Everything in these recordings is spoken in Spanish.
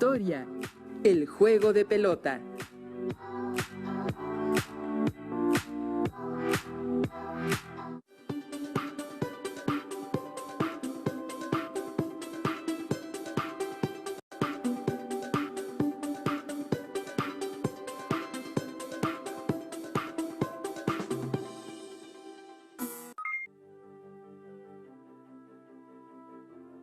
Historia, el juego de pelota.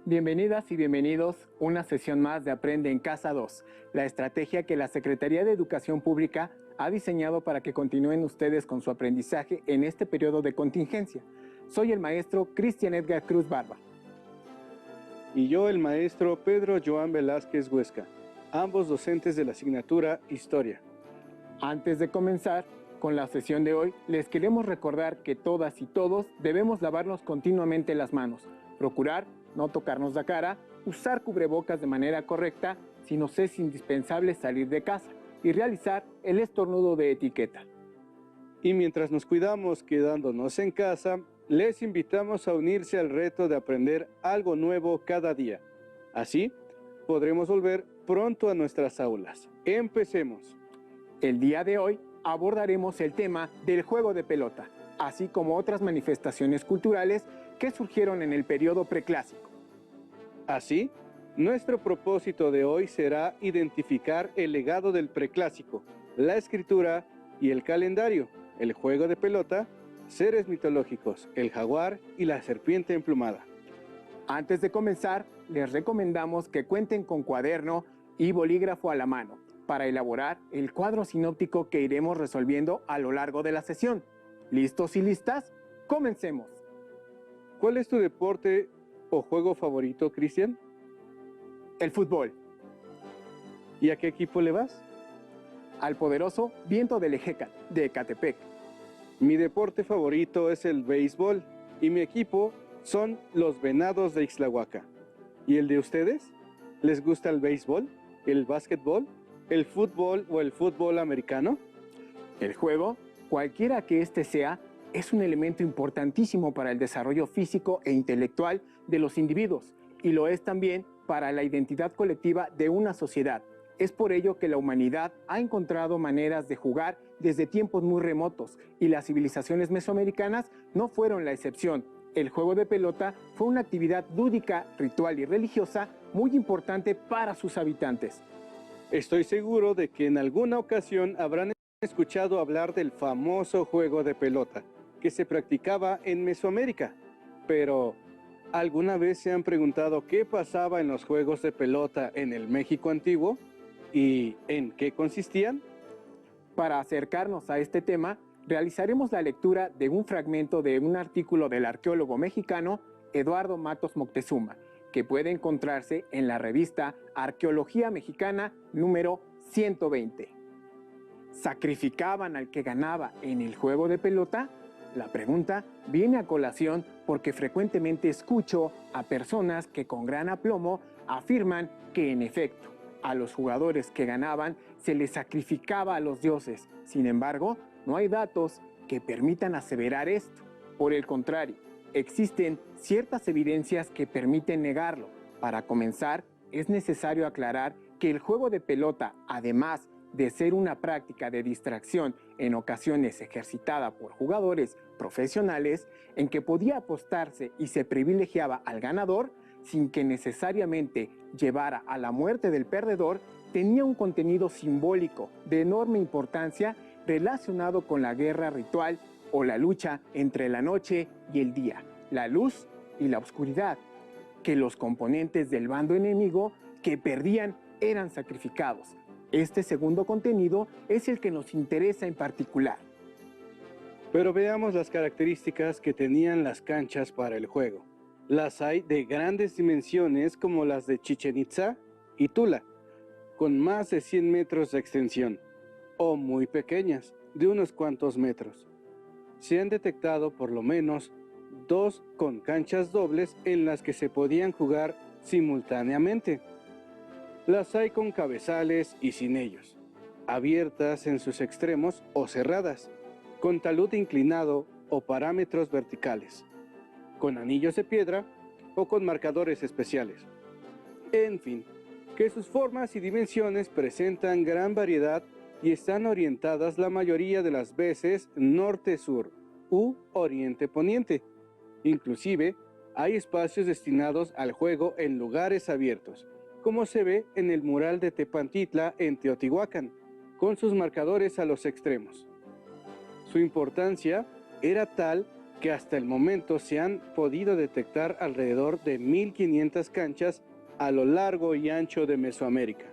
Bienvenidas y bienvenidos a una sesión más de Aprende en Casa 2, la estrategia que la Secretaría de Educación Pública ha diseñado para que continúen ustedes con su aprendizaje en este periodo de contingencia. Soy el maestro Cristian Edgar Cruz Barba. Y yo, el maestro Pedro Joan Velázquez Huesca, ambos docentes de la asignatura Historia. Antes de comenzar con la sesión de hoy, les queremos recordar que todas y todos debemos lavarnos continuamente las manos, procurar no tocarnos la cara, usar cubrebocas de manera correcta si nos es indispensable salir de casa y realizar el estornudo de etiqueta. Y mientras nos cuidamos quedándonos en casa, les invitamos a unirse al reto de aprender algo nuevo cada día. Así, podremos volver pronto a nuestras aulas. Empecemos. El día de hoy abordaremos el tema del juego de pelota, así como otras manifestaciones culturales que surgieron en el periodo preclásico. Así, nuestro propósito de hoy será identificar el legado del preclásico, la escritura y el calendario, el juego de pelota, seres mitológicos, el jaguar y la serpiente emplumada. Antes de comenzar, les recomendamos que cuenten con cuaderno y bolígrafo a la mano para elaborar el cuadro sinóptico que iremos resolviendo a lo largo de la sesión. ¿Listos y listas? ¡Comencemos! ¿Cuál es tu deporte o juego favorito, Cristian? El fútbol. ¿Y a qué equipo le vas? Al poderoso Viento del Ejecatl, de Ecatepec. Mi deporte favorito es el béisbol y mi equipo son los Venados de Ixtlahuaca. ¿Y el de ustedes? ¿Les gusta el béisbol, el básquetbol, el fútbol o el fútbol americano? El juego, cualquiera que éste sea, es un elemento importantísimo para el desarrollo físico e intelectual de los individuos y lo es también para la identidad colectiva de una sociedad. Es por ello que la humanidad ha encontrado maneras de jugar desde tiempos muy remotos y las civilizaciones mesoamericanas no fueron la excepción. El juego de pelota fue una actividad lúdica, ritual y religiosa muy importante para sus habitantes. Estoy seguro de que en alguna ocasión habrán escuchado hablar del famoso juego de pelota que se practicaba en Mesoamérica, pero ¿alguna vez se han preguntado qué pasaba en los juegos de pelota en el México antiguo y en qué consistían? Para acercarnos a este tema, realizaremos la lectura de un fragmento de un artículo del arqueólogo mexicano Eduardo Matos Moctezuma, que puede encontrarse en la revista Arqueología Mexicana número 120. ¿Sacrificaban al que ganaba en el juego de pelota? La pregunta viene a colación porque frecuentemente escucho a personas que con gran aplomo afirman que en efecto a los jugadores que ganaban se les sacrificaba a los dioses. Sin embargo, no hay datos que permitan aseverar esto. Por el contrario, existen ciertas evidencias que permiten negarlo. Para comenzar, es necesario aclarar que el juego de pelota, además de ser una práctica de distracción en ocasiones ejercitada por jugadores profesionales, en que podía apostarse y se privilegiaba al ganador sin que necesariamente llevara a la muerte del perdedor, tenía un contenido simbólico de enorme importancia relacionado con la guerra ritual o la lucha entre la noche y el día, la luz y la oscuridad, que los componentes del bando enemigo que perdían eran sacrificados. Este segundo contenido es el que nos interesa en particular. Pero veamos las características que tenían las canchas para el juego. Las hay de grandes dimensiones como las de Chichén Itzá y Tula, con más de 100 metros de extensión, o muy pequeñas, de unos cuantos metros. Se han detectado por lo menos 2 con canchas dobles en las que se podían jugar simultáneamente. Las hay con cabezales y sin ellos, abiertas en sus extremos o cerradas, con talud inclinado o parámetros verticales, con anillos de piedra o con marcadores especiales. En fin, que sus formas y dimensiones presentan gran variedad y están orientadas la mayoría de las veces norte-sur u oriente-poniente. Inclusive, hay espacios destinados al juego en lugares abiertos, como se ve en el mural de Tepantitla en Teotihuacán, con sus marcadores a los extremos. Su importancia era tal que hasta el momento se han podido detectar alrededor de 1.500 canchas a lo largo y ancho de Mesoamérica.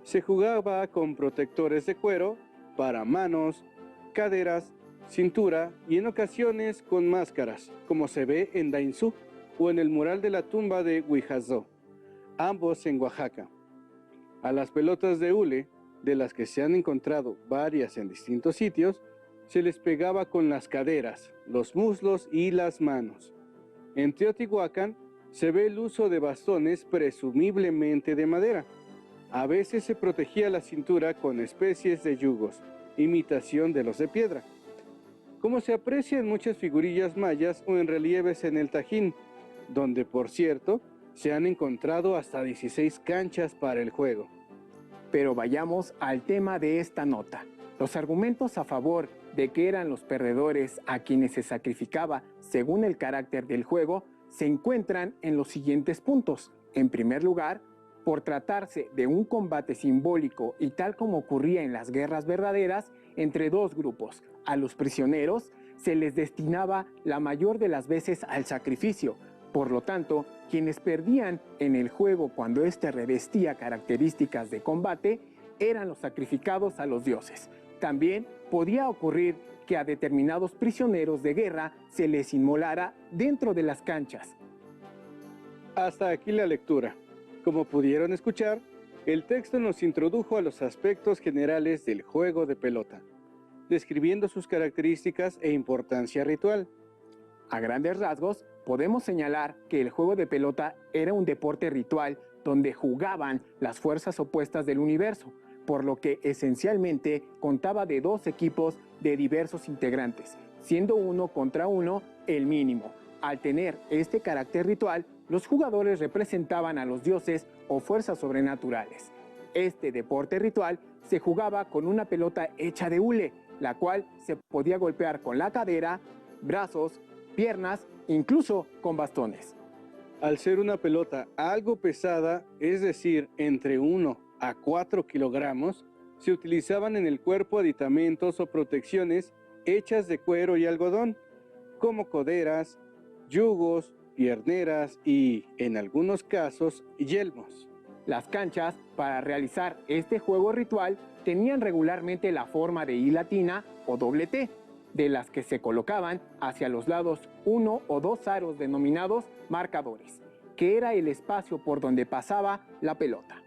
Se jugaba con protectores de cuero para manos, caderas, cintura y en ocasiones con máscaras, como se ve en Dainzú o en el mural de la tumba de Huijazó, ambos en Oaxaca. A las pelotas de hule, de las que se han encontrado varias en distintos sitios, se les pegaba con las caderas, los muslos y las manos. En Teotihuacán se ve el uso de bastones presumiblemente de madera. A veces se protegía la cintura con especies de yugos, imitación de los de piedra, como se aprecia en muchas figurillas mayas o en relieves en el Tajín, donde, por cierto, se han encontrado hasta 16 canchas para el juego. Pero vayamos al tema de esta nota. Los argumentos a favor de que eran los perdedores a quienes se sacrificaba según el carácter del juego se encuentran en los siguientes puntos. En primer lugar, por tratarse de un combate simbólico y tal como ocurría en las guerras verdaderas entre dos grupos, a los prisioneros se les destinaba la mayor de las veces al sacrificio. Por lo tanto, quienes perdían en el juego cuando éste revestía características de combate eran los sacrificados a los dioses. También podía ocurrir que a determinados prisioneros de guerra se les inmolara dentro de las canchas. Hasta aquí la lectura. Como pudieron escuchar, el texto nos introdujo a los aspectos generales del juego de pelota, describiendo sus características e importancia ritual. A grandes rasgos, podemos señalar que el juego de pelota era un deporte ritual donde jugaban las fuerzas opuestas del universo, por lo que esencialmente contaba de dos equipos de diversos integrantes, siendo uno contra uno el mínimo. Al tener este carácter ritual, los jugadores representaban a los dioses o fuerzas sobrenaturales. Este deporte ritual se jugaba con una pelota hecha de hule, la cual se podía golpear con la cadera, brazos, piernas, incluso con bastones. Al ser una pelota algo pesada, es decir, entre 1 a 4 kilogramos, se utilizaban en el cuerpo aditamentos o protecciones hechas de cuero y algodón, como coderas, yugos, pierneras y, en algunos casos, yelmos. Las canchas para realizar este juego ritual tenían regularmente la forma de I latina o doble T, de las que se colocaban hacia los lados 1 o 2 aros denominados marcadores, que era el espacio por donde pasaba la pelota.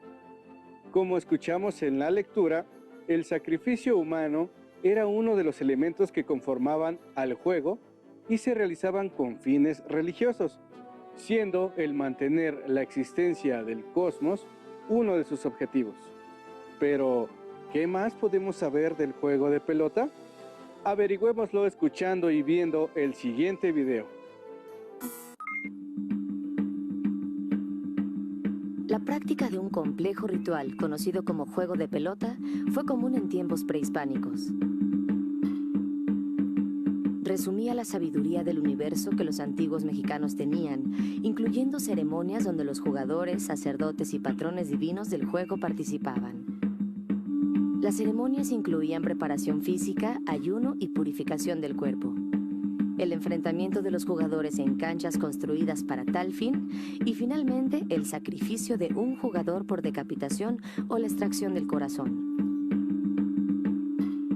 Como escuchamos en la lectura, el sacrificio humano era uno de los elementos que conformaban al juego y se realizaban con fines religiosos, siendo el mantener la existencia del cosmos uno de sus objetivos. Pero, ¿qué más podemos saber del juego de pelota? Averigüémoslo escuchando y viendo el siguiente video. La práctica de un complejo ritual conocido como juego de pelota fue común en tiempos prehispánicos. Resumía la sabiduría del universo que los antiguos mexicanos tenían, incluyendo ceremonias donde los jugadores, sacerdotes y patrones divinos del juego participaban. Las ceremonias incluían preparación física, ayuno y purificación del cuerpo, el enfrentamiento de los jugadores en canchas construidas para tal fin y finalmente el sacrificio de un jugador por decapitación o la extracción del corazón.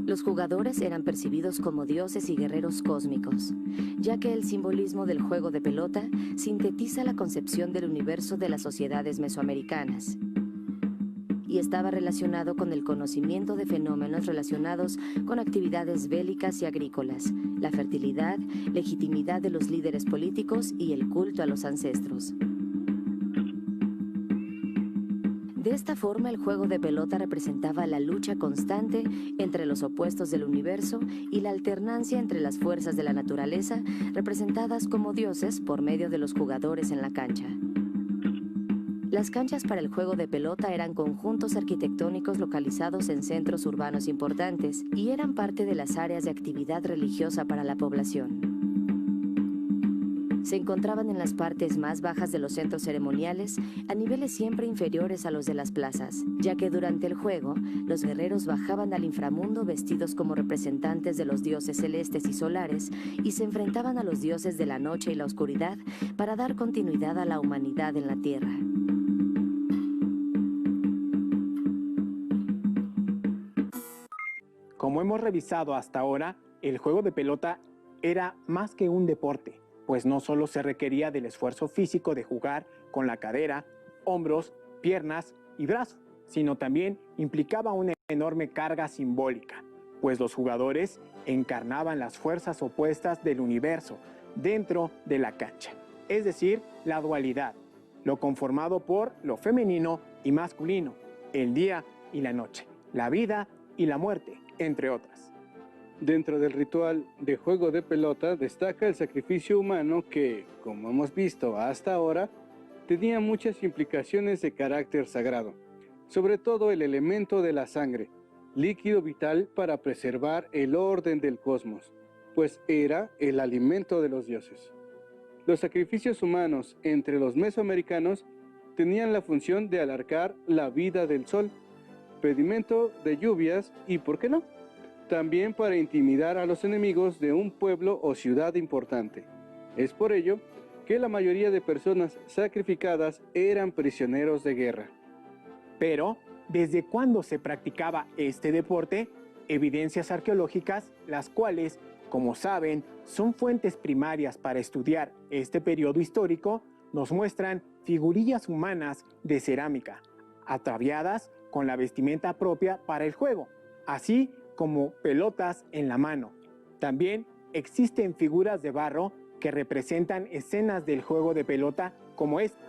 Los jugadores eran percibidos como dioses y guerreros cósmicos, ya que el simbolismo del juego de pelota sintetiza la concepción del universo de las sociedades mesoamericanas y estaba relacionado con el conocimiento de fenómenos relacionados con actividades bélicas y agrícolas, la fertilidad, legitimidad de los líderes políticos y el culto a los ancestros. De esta forma, el juego de pelota representaba la lucha constante entre los opuestos del universo y la alternancia entre las fuerzas de la naturaleza, representadas como dioses por medio de los jugadores en la cancha. Las canchas para el juego de pelota eran conjuntos arquitectónicos localizados en centros urbanos importantes y eran parte de las áreas de actividad religiosa para la población. Se encontraban en las partes más bajas de los centros ceremoniales, a niveles siempre inferiores a los de las plazas, ya que durante el juego, los guerreros bajaban al inframundo vestidos como representantes de los dioses celestes y solares y se enfrentaban a los dioses de la noche y la oscuridad para dar continuidad a la humanidad en la tierra. Como hemos revisado hasta ahora, el juego de pelota era más que un deporte, pues no solo se requería del esfuerzo físico de jugar con la cadera, hombros, piernas y brazos, sino también implicaba una enorme carga simbólica, pues los jugadores encarnaban las fuerzas opuestas del universo dentro de la cancha, es decir, la dualidad, lo conformado por lo femenino y masculino, el día y la noche, la vida y la muerte, entre otras. Dentro del ritual de juego de pelota destaca el sacrificio humano que, como hemos visto hasta ahora, tenía muchas implicaciones de carácter sagrado, sobre todo el elemento de la sangre, líquido vital para preservar el orden del cosmos, pues era el alimento de los dioses. Los sacrificios humanos entre los mesoamericanos tenían la función de alargar la vida del sol, pedimento de lluvias y, ¿por qué no?, también para intimidar a los enemigos de un pueblo o ciudad importante. Es por ello que la mayoría de personas sacrificadas eran prisioneros de guerra. Pero, ¿desde cuándo se practicaba este deporte? Evidencias arqueológicas, las cuales, como saben, son fuentes primarias para estudiar este periodo histórico, nos muestran figurillas humanas de cerámica, ataviadas con la vestimenta propia para el juego, así como pelotas en la mano. También existen figuras de barro que representan escenas del juego de pelota como esta,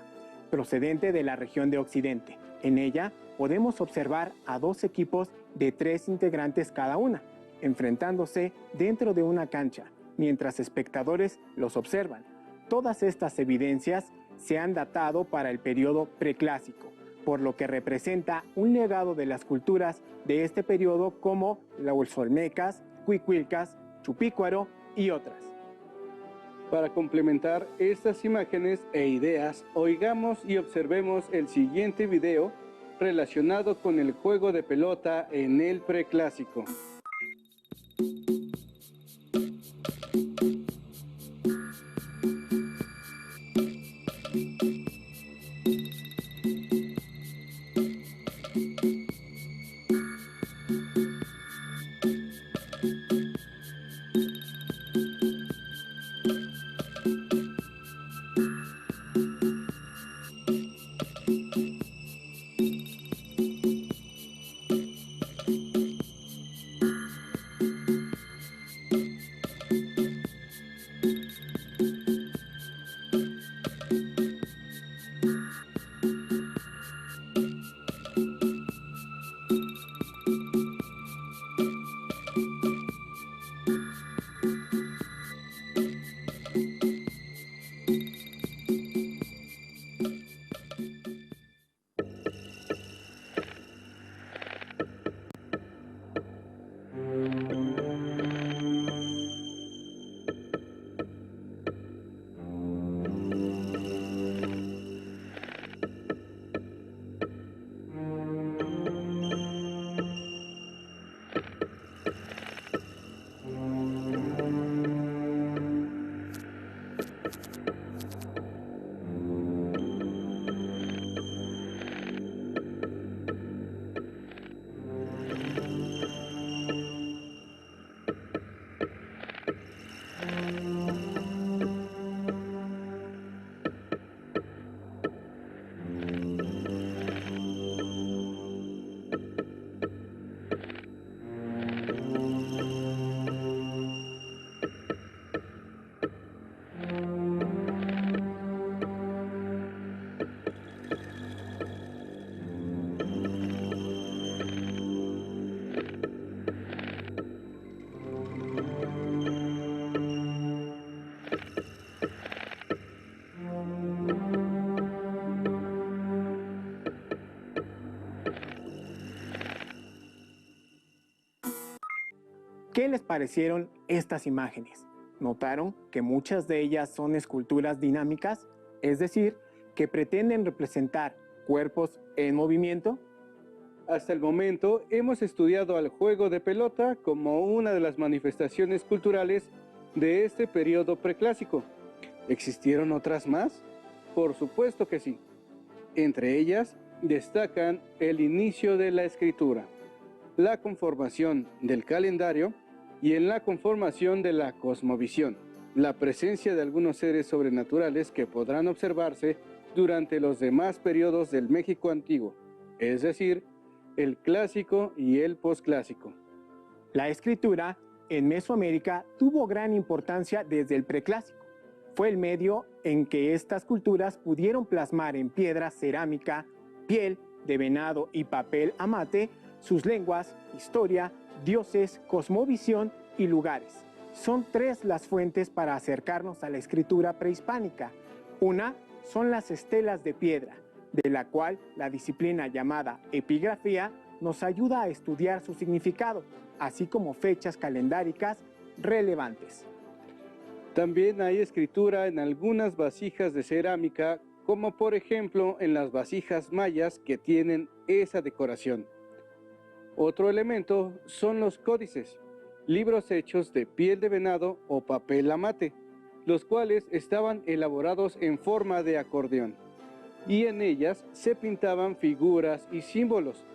procedente de la región de Occidente. En ella podemos observar a dos equipos de 3 integrantes cada una, enfrentándose dentro de una cancha, mientras espectadores los observan. Todas estas evidencias se han datado para el periodo preclásico, por lo que representa un legado de las culturas de este periodo como los olmecas, cuicuilcas, chupícuaro y otras. Para complementar estas imágenes e ideas, oigamos y observemos el siguiente video relacionado con el juego de pelota en el preclásico. ¿Qué les parecieron estas imágenes? ¿Notaron que muchas de ellas son esculturas dinámicas? Es decir, que pretenden representar cuerpos en movimiento. Hasta el momento hemos estudiado al juego de pelota como una de las manifestaciones culturales de este periodo preclásico. ¿Existieron otras más? Por supuesto que sí. Entre ellas destacan el inicio de la escritura, la conformación del calendario y en la conformación de la cosmovisión, la presencia de algunos seres sobrenaturales que podrán observarse durante los demás periodos del México antiguo, es decir, el clásico y el posclásico. La escritura en Mesoamérica tuvo gran importancia desde el preclásico. Fue el medio en que estas culturas pudieron plasmar en piedra, cerámica, piel de venado y papel amate sus lenguas, historia, dioses, cosmovisión y lugares. Son tres las fuentes para acercarnos a la escritura prehispánica. Una son las estelas de piedra, de la cual la disciplina llamada epigrafía nos ayuda a estudiar su significado, así como fechas calendáricas relevantes. También hay escritura en algunas vasijas de cerámica, como por ejemplo en las vasijas mayas que tienen esa decoración. Otro elemento son los códices, libros hechos de piel de venado o papel amate, los cuales estaban elaborados en forma de acordeón, y en ellas se pintaban figuras y símbolos.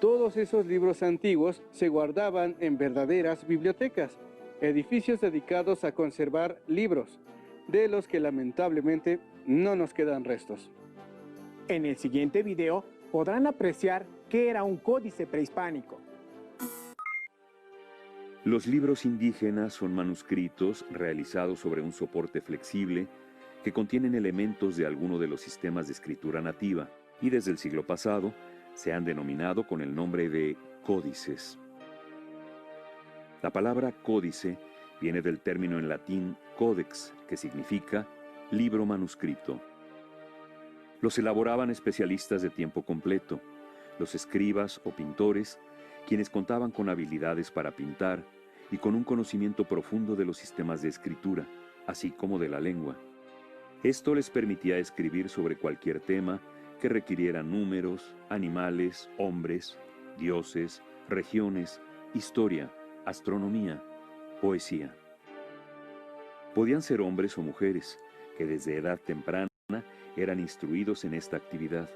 Todos esos libros antiguos se guardaban en verdaderas bibliotecas, edificios dedicados a conservar libros, de los que lamentablemente no nos quedan restos. En el siguiente video podrán apreciar qué era un códice prehispánico. Los libros indígenas son manuscritos realizados sobre un soporte flexible que contienen elementos de alguno de los sistemas de escritura nativa y desde el siglo pasado se han denominado con el nombre de códices. La palabra códice viene del término en latín codex, que significa libro manuscrito. Los elaboraban especialistas de tiempo completo, los escribas o pintores, quienes contaban con habilidades para pintar y con un conocimiento profundo de los sistemas de escritura, así como de la lengua. Esto les permitía escribir sobre cualquier tema que requiriera números, animales, hombres, dioses, regiones, historia, astronomía, poesía. Podían ser hombres o mujeres, que desde edad temprana eran instruidos en esta actividad.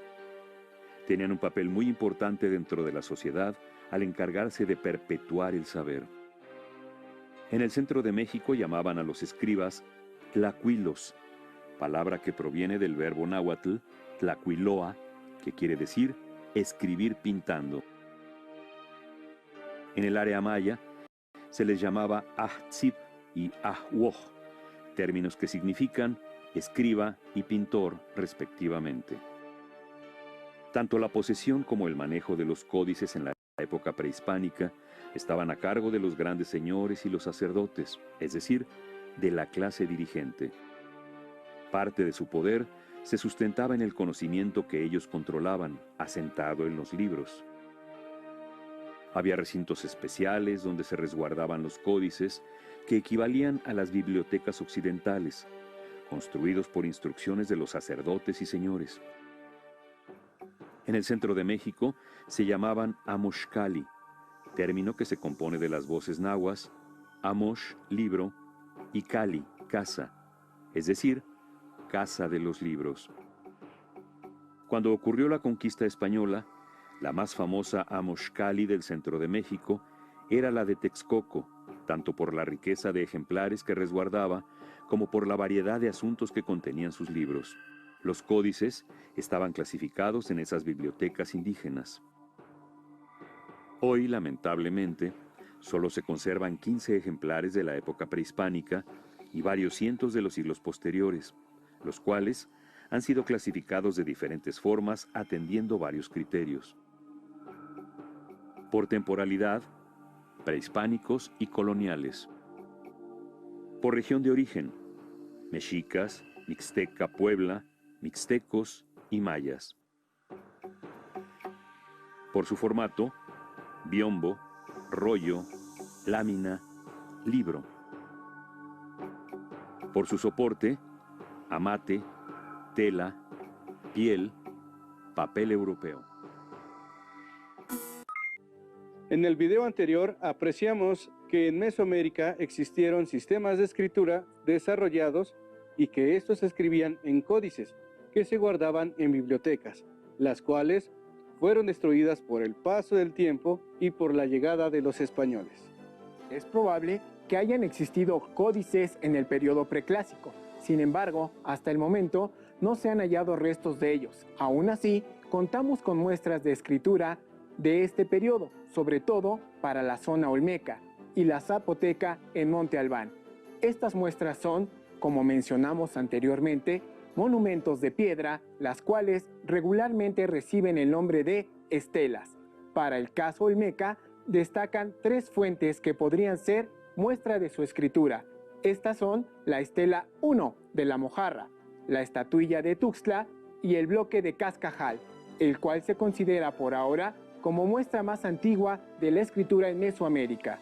Tenían un papel muy importante dentro de la sociedad al encargarse de perpetuar el saber. En el centro de México llamaban a los escribas tlacuilos, palabra que proviene del verbo náhuatl tlacuiloa, que quiere decir escribir pintando. En el área maya se les llamaba ahtzib y ahwoj, términos que significan escriba y pintor respectivamente. Tanto la posesión como el manejo de los códices en la época prehispánica estaban a cargo de los grandes señores y los sacerdotes, es decir, de la clase dirigente. Parte de su poder se sustentaba en el conocimiento que ellos controlaban, asentado en los libros. Había recintos especiales donde se resguardaban los códices que equivalían a las bibliotecas occidentales, construidos por instrucciones de los sacerdotes y señores. En el centro de México se llamaban amoxcali, término que se compone de las voces nahuas, amox, libro, y cali, casa, es decir, casa de los libros. Cuando ocurrió la conquista española, la más famosa amoxcali del centro de México era la de Texcoco, tanto por la riqueza de ejemplares que resguardaba, como por la variedad de asuntos que contenían sus libros. Los códices estaban clasificados en esas bibliotecas indígenas. Hoy, lamentablemente, solo se conservan 15 ejemplares de la época prehispánica y varios cientos de los siglos posteriores, los cuales han sido clasificados de diferentes formas atendiendo varios criterios. Por temporalidad, prehispánicos y coloniales. Por región de origen, mexicas, mixteca, Puebla, mixtecos y mayas. Por su formato, biombo, rollo, lámina, libro. Por su soporte, amate, tela, piel, papel europeo. En el video anterior apreciamos que en Mesoamérica existieron sistemas de escritura desarrollados y que estos se escribían en códices que se guardaban en bibliotecas, las cuales fueron destruidas por el paso del tiempo y por la llegada de los españoles. Es probable que hayan existido códices en el periodo preclásico. Sin embargo, hasta el momento no se han hallado restos de ellos. Aún así, contamos con muestras de escritura de este periodo, sobre todo para la zona olmeca y la zapoteca en Monte Albán. Estas muestras son, como mencionamos anteriormente, monumentos de piedra, las cuales regularmente reciben el nombre de estelas. Para el caso olmeca, destacan 3 fuentes que podrían ser muestra de su escritura. Estas son la estela 1 de la Mojarra, la estatuilla de Tuxtla y el bloque de Cascajal, el cual se considera por ahora como muestra más antigua de la escritura en Mesoamérica.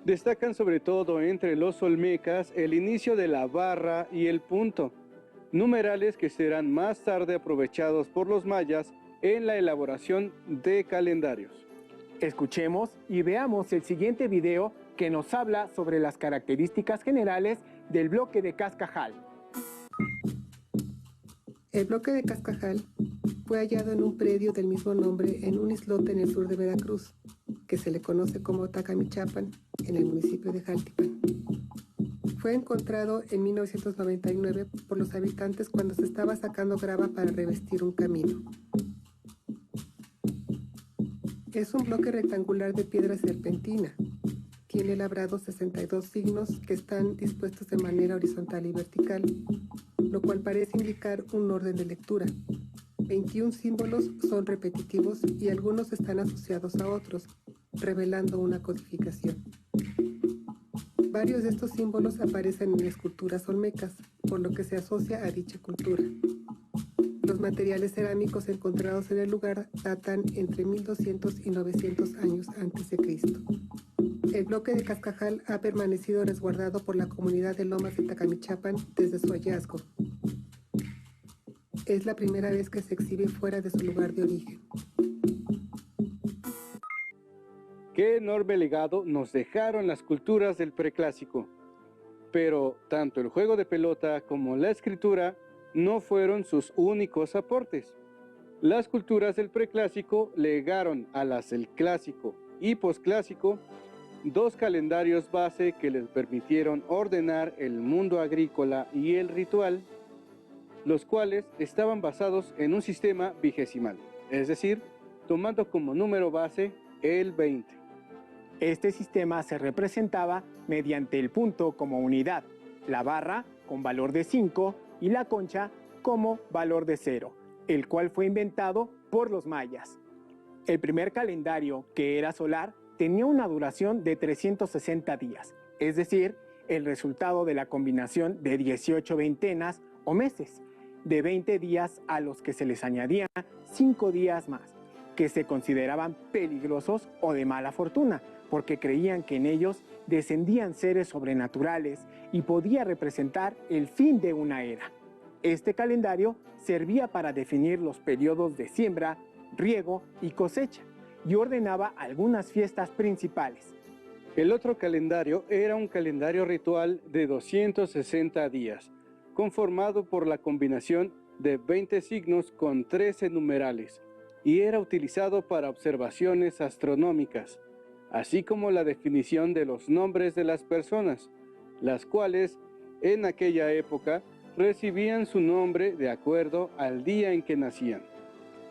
Destacan sobre todo entre los olmecas el inicio de la barra y el punto, numerales que serán más tarde aprovechados por los mayas en la elaboración de calendarios. Escuchemos y veamos el siguiente video que nos habla sobre las características generales del bloque de Cascajal. El bloque de Cascajal fue hallado en un predio del mismo nombre en un islote en el sur de Veracruz, que se le conoce como Tacamichapan, en el municipio de Jaltipan. Fue encontrado en 1999 por los habitantes cuando se estaba sacando grava para revestir un camino. Es un bloque rectangular de piedra serpentina. Tiene labrados 62 signos que están dispuestos de manera horizontal y vertical, lo cual parece indicar un orden de lectura. 21 símbolos son repetitivos y algunos están asociados a otros, revelando una codificación. Varios de estos símbolos aparecen en esculturas olmecas, por lo que se asocia a dicha cultura. Los materiales cerámicos encontrados en el lugar datan entre 1200 y 900 años antes de Cristo. El bloque de Cascajal ha permanecido resguardado por la comunidad de Lomas de Tacamichapan desde su hallazgo. Es la primera vez que se exhibe fuera de su lugar de origen. Qué enorme legado nos dejaron las culturas del preclásico. Pero tanto el juego de pelota como la escritura no fueron sus únicos aportes. Las culturas del preclásico legaron a las del clásico y posclásico 2 calendarios base que les permitieron ordenar el mundo agrícola y el ritual, los cuales estaban basados en un sistema vigesimal, es decir, tomando como número base el 20. Este sistema se representaba mediante el punto como unidad, la barra con valor de 5 y la concha como valor de 0, el cual fue inventado por los mayas. El primer calendario, que era solar, tenía una duración de 360 días, es decir, el resultado de la combinación de 18 veintenas o meses, de 20 días a los que se les añadían 5 días más, que se consideraban peligrosos o de mala fortuna, porque creían que en ellos descendían seres sobrenaturales y podía representar el fin de una era. Este calendario servía para definir los periodos de siembra, riego y cosecha, y ordenaba algunas fiestas principales. El otro calendario era un calendario ritual de 260 días, conformado por la combinación de 20 signos con 13 numerales, y era utilizado para observaciones astronómicas, así como la definición de los nombres de las personas, las cuales en aquella época recibían su nombre de acuerdo al día en que nacían.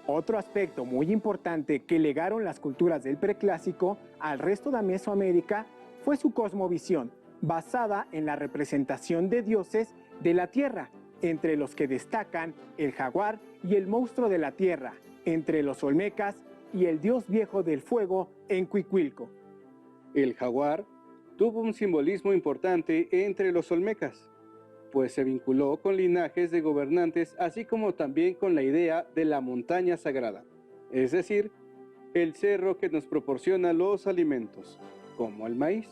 Otro aspecto muy importante que legaron las culturas del preclásico al resto de Mesoamérica fue su cosmovisión, basada en la representación de dioses de la tierra, entre los que destacan el jaguar y el monstruo de la tierra, entre los olmecas y el dios viejo del fuego en Cuicuilco. El jaguar tuvo un simbolismo importante entre los olmecas, pues se vinculó con linajes de gobernantes, así como también con la idea de la montaña sagrada, es decir, el cerro que nos proporciona los alimentos, como el maíz.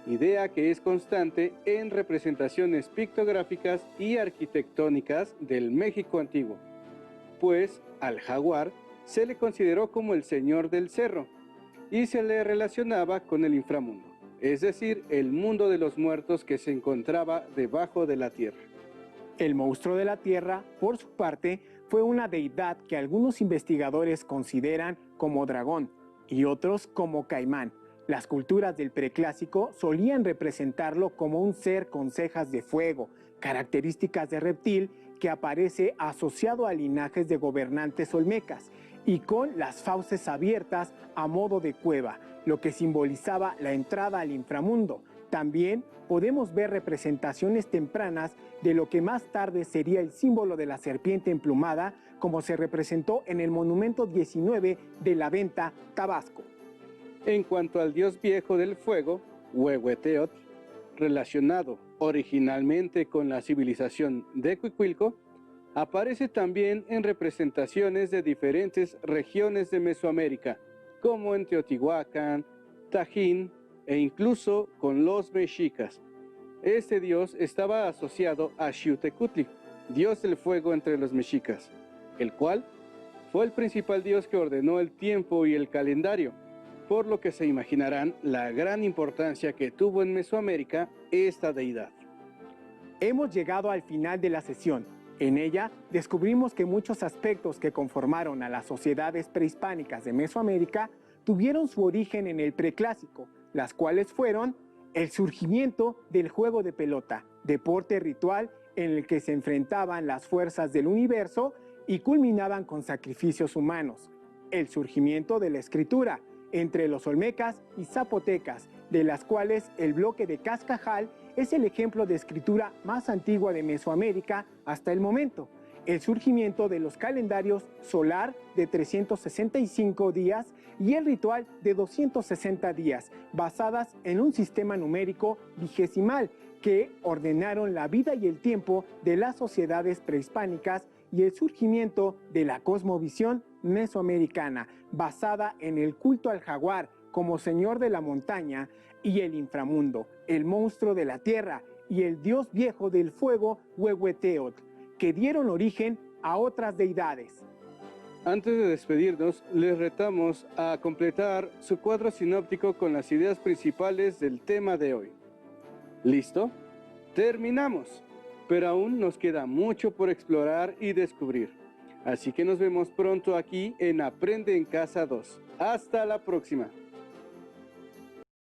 idea que es constante en representaciones pictográficas y arquitectónicas del México antiguo, pues al jaguar se le consideró como el señor del cerro y se le relacionaba con el inframundo, es decir, el mundo de los muertos que se encontraba debajo de la tierra. El monstruo de la tierra, por su parte, fue una deidad que algunos investigadores consideran como dragón y otros como caimán. Las culturas del preclásico solían representarlo como un ser con cejas de fuego, características de reptil que aparece asociado a linajes de gobernantes olmecas y con las fauces abiertas a modo de cueva, lo que simbolizaba la entrada al inframundo. También podemos ver representaciones tempranas de lo que más tarde sería el símbolo de la serpiente emplumada, como se representó en el monumento 19 de La Venta, Tabasco. En cuanto al dios viejo del fuego, Huehueteotl, relacionado originalmente con la civilización de Cuicuilco, aparece también en representaciones de diferentes regiones de Mesoamérica, como en Teotihuacán, Tajín e incluso con los mexicas. Este dios estaba asociado a Xiuhtecutli, dios del fuego entre los mexicas, el cual fue el principal dios que ordenó el tiempo y el calendario, por lo que se imaginarán la gran importancia que tuvo en Mesoamérica esta deidad. Hemos llegado al final de la sesión. En ella descubrimos que muchos aspectos que conformaron a las sociedades prehispánicas de Mesoamérica tuvieron su origen en el preclásico, las cuales fueron el surgimiento del juego de pelota, deporte ritual en el que se enfrentaban las fuerzas del universo y culminaban con sacrificios humanos, el surgimiento de la escritura entre los olmecas y zapotecas, de las cuales el bloque de Cascajal es el ejemplo de escritura más antigua de Mesoamérica hasta el momento, el surgimiento de los calendarios solar de 365 días y el ritual de 260 días, basadas en un sistema numérico vigesimal que ordenaron la vida y el tiempo de las sociedades prehispánicas, y el surgimiento de la cosmovisión mesoamericana, basada en el culto al jaguar como señor de la montaña y el inframundo, el monstruo de la tierra y el dios viejo del fuego Huehueteotl, que dieron origen a otras deidades. Antes de despedirnos, les retamos a completar su cuadro sinóptico con las ideas principales del tema de hoy. ¿Listo? ¡Terminamos! Pero aún nos queda mucho por explorar y descubrir. Así que nos vemos pronto aquí en Aprende en Casa 2. ¡Hasta la próxima!